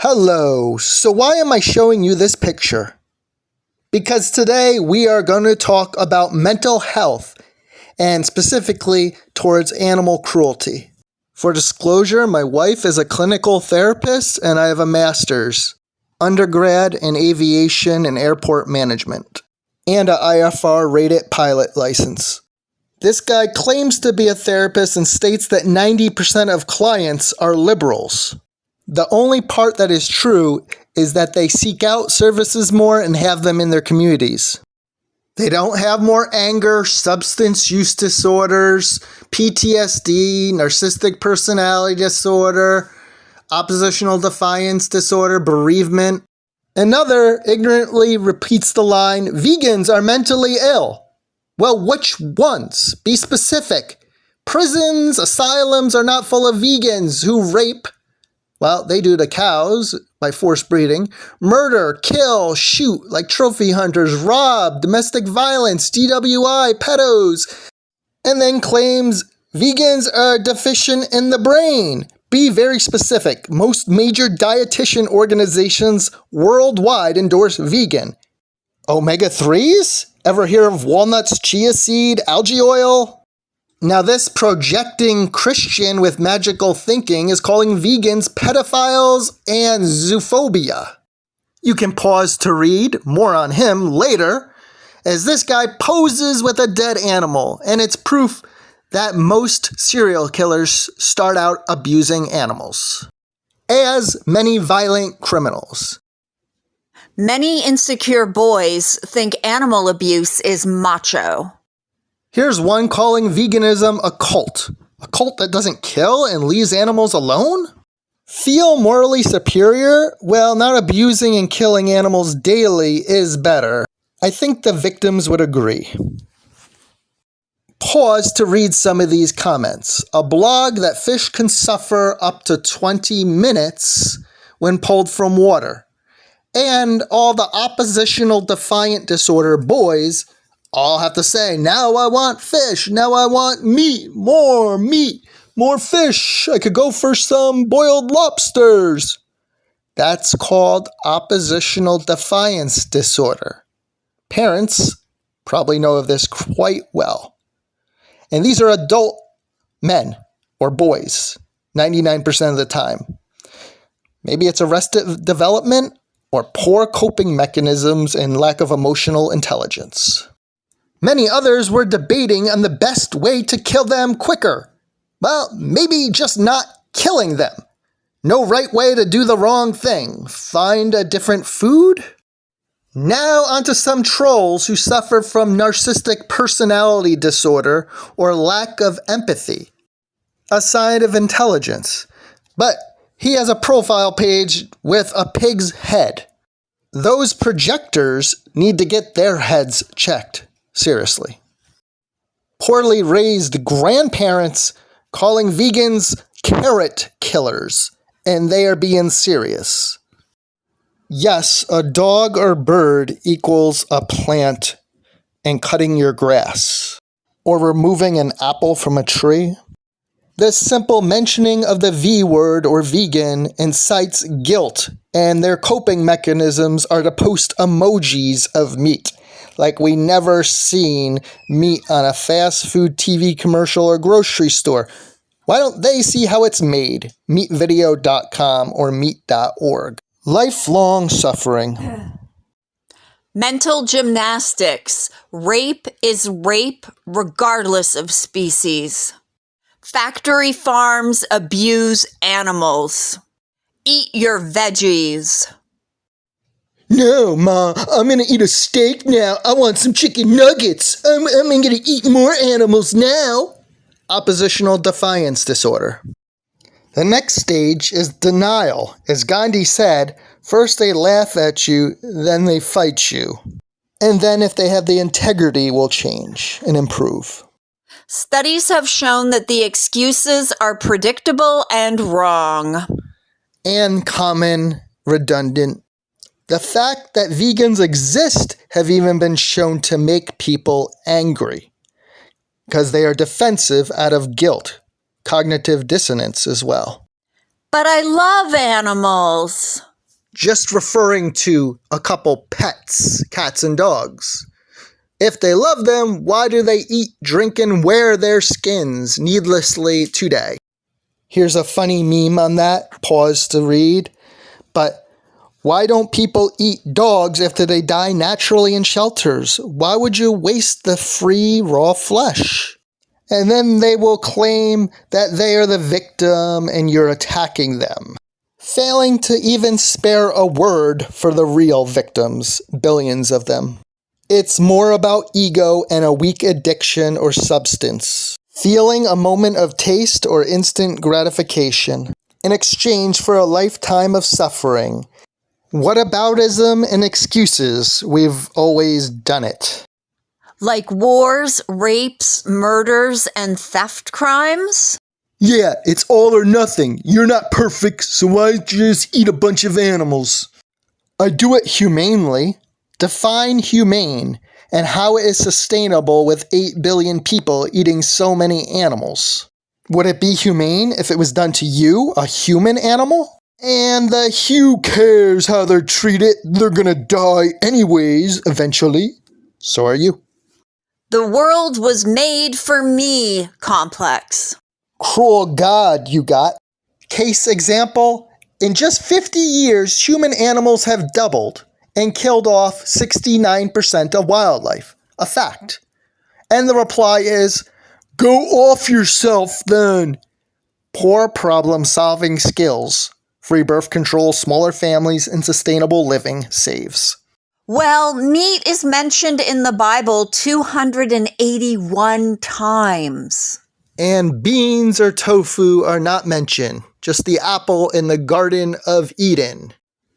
Hello, so why am I showing you this picture? Because today we are going to talk about mental health and specifically towards animal cruelty. For disclosure, my wife is a clinical therapist and I have a master's, undergrad in aviation and airport management, and an IFR rated pilot license. This guy claims to be a therapist and states that 90% of clients are liberals. The only part that is true is that they seek out services more and have them in their communities. They don't have more anger, substance use disorders, PTSD, narcissistic personality disorder, oppositional defiance disorder, bereavement. Another ignorantly repeats the line, vegans are mentally ill. Well, which ones? Be specific. Prisons, asylums are not full of vegans who rape. Well, they do to cows by forced breeding. Murder, kill, shoot like trophy hunters, rob, domestic violence, DWI, pedos. And then claims vegans are deficient in the brain. Be very specific. Most major dietitian organizations worldwide endorse vegan. Omega-3s? Ever hear of walnuts, chia seed, algae oil? Now this projecting Christian with magical thinking is calling vegans pedophiles and zoophobia. You can pause to read, more on him later, as this guy poses with a dead animal, and it's proof that most serial killers start out abusing animals, as many violent criminals. Many insecure boys think animal abuse is macho. Here's one calling veganism a cult that doesn't kill and leaves animals alone? Feel morally superior? Well, not abusing and killing animals daily is better. I think the victims would agree. Pause to read some of these comments. A blog that fish can suffer up to 20 minutes when pulled from water. And all the oppositional defiant disorder boys all have to say, now I want fish, now I want meat, more fish. I could go for some boiled lobsters. That's called oppositional defiance disorder. Parents probably know of this quite well. And these are adult men or boys, 99% of the time. Maybe it's arrested development or poor coping mechanisms and lack of emotional intelligence. Many others were debating on the best way to kill them quicker. Well, maybe just not killing them. No right way to do the wrong thing. Find a different food? Now onto some trolls who suffer from narcissistic personality disorder or lack of empathy, a sign of intelligence. But he has a profile page with a pig's head. Those projectors need to get their heads checked. Seriously. Poorly raised grandparents calling vegans carrot killers, and they are being serious. Yes, a dog or bird equals a plant and cutting your grass, or removing an apple from a tree. This simple mentioning of the V word or vegan incites guilt, and their coping mechanisms are to post emojis of meat. Like we never seen meat on a fast food TV commercial or grocery store. Why don't they see how it's made? Meatvideo.com or meat.org. Lifelong suffering. Mental gymnastics. Rape is rape regardless of species. Factory farms abuse animals. Eat your veggies. No, Ma, I'm gonna eat a steak now. I want some chicken nuggets. I'm gonna eat more animals now. Oppositional defiance disorder. The next stage is denial. As Gandhi said, first they laugh at you, then they fight you. And then if they have the integrity, will change and improve. Studies have shown that the excuses are predictable and wrong. And common, redundant. The fact that vegans exist have even been shown to make people angry because they are defensive out of guilt, cognitive dissonance as well. But I love animals. just referring to a couple pets, cats and dogs. If they love them, why do they eat, drink, and wear their skins needlessly today? Here's a funny meme on that. Pause to read. But why don't people eat dogs after they die naturally in shelters? Why would you waste the free, raw flesh? And then they will claim that they are the victim and you're attacking them, failing to even spare a word for the real victims, billions of them. It's more about ego and a weak addiction or substance, feeling a moment of taste or instant gratification in exchange for a lifetime of suffering. Whataboutism and excuses, we've always done it. Like wars, rapes, murders, and theft crimes? Yeah, it's all or nothing. You're not perfect, so why just eat a bunch of animals? I do it humanely. Define humane and how it is sustainable with 8 billion people eating so many animals. Would it be humane if it was done to you, a human animal? And the who cares how they're treated, they're gonna die anyways, eventually. So are you. The world was made for me complex. Cruel God you got. Case example, in just 50 years, human animals have doubled and killed off 69% of wildlife. A fact. And the reply is, go off yourself then. Poor problem-solving skills. Free birth control, smaller families, and sustainable living saves. Well, meat is mentioned in the Bible 281 times. And beans or tofu are not mentioned, just the apple in the Garden of Eden,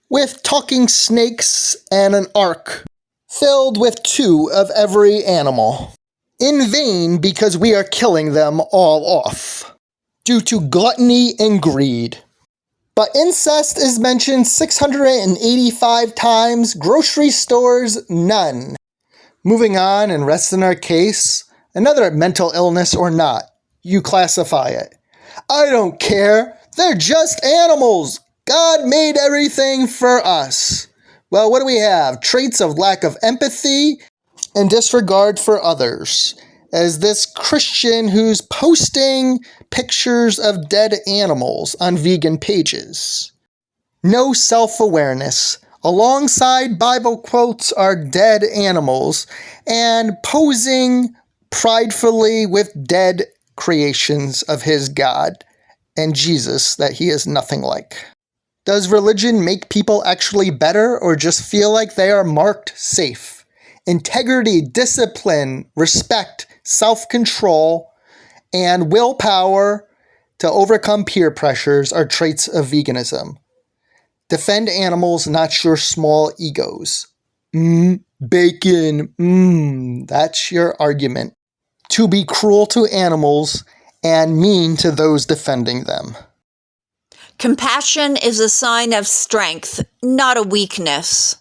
with talking snakes and an ark filled with 2 of every animal. In vain, because we are killing them all off, due to gluttony and greed. But incest is mentioned 685 times, grocery stores, none. Moving on and resting our case, another mental illness or not, you classify it. I don't care, they're just animals. God made everything for us. Well, what do we have? Traits of lack of empathy and disregard for others. As this Christian who's posting pictures of dead animals on vegan pages. No self-awareness. Alongside Bible quotes are dead animals and posing pridefully with dead creations of his God and Jesus that he is nothing like. Does religion make people actually better or just feel like they are marked safe? Integrity, discipline, respect, self-control, and willpower to overcome peer pressures are traits of veganism. Defend animals, not your small egos. Bacon, that's your argument. To be cruel to animals and mean to those defending them. Compassion is a sign of strength, not a weakness.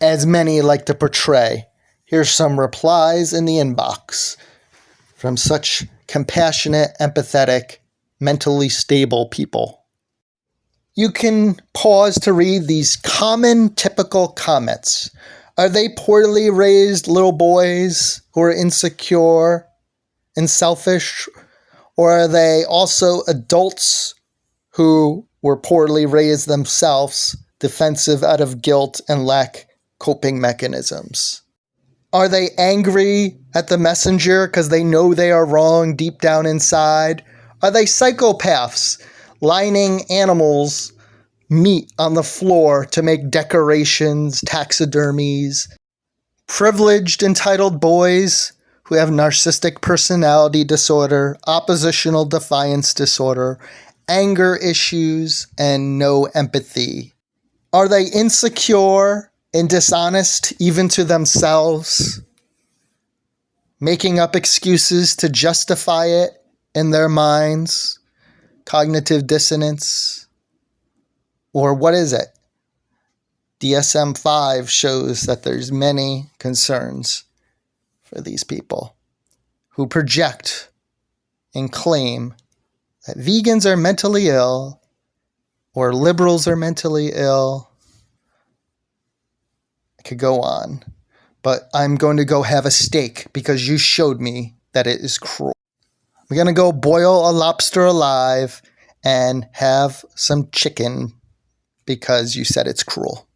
As many like to portray. Here's some replies in the inbox from such compassionate, empathetic, mentally stable people. You can pause to read these common, typical comments. Are they poorly raised little boys who are insecure and selfish? Or are they also adults who were poorly raised themselves, defensive out of guilt and lack coping mechanisms? Are they angry at the messenger because they know they are wrong deep down inside? Are they psychopaths lining animals' meat on the floor to make decorations, taxidermies? Privileged, entitled boys who have narcissistic personality disorder, oppositional defiance disorder, anger issues, and no empathy. Are they insecure and dishonest even to themselves, making up excuses to justify it in their minds, cognitive dissonance? Or what is it? DSM-5 shows that there's many concerns for these people who project and claim that vegans are mentally ill or liberals are mentally ill could go on. But I'm going to go have a steak because you showed me that it is cruel. We're going to go boil a lobster alive and have some chicken because you said it's cruel.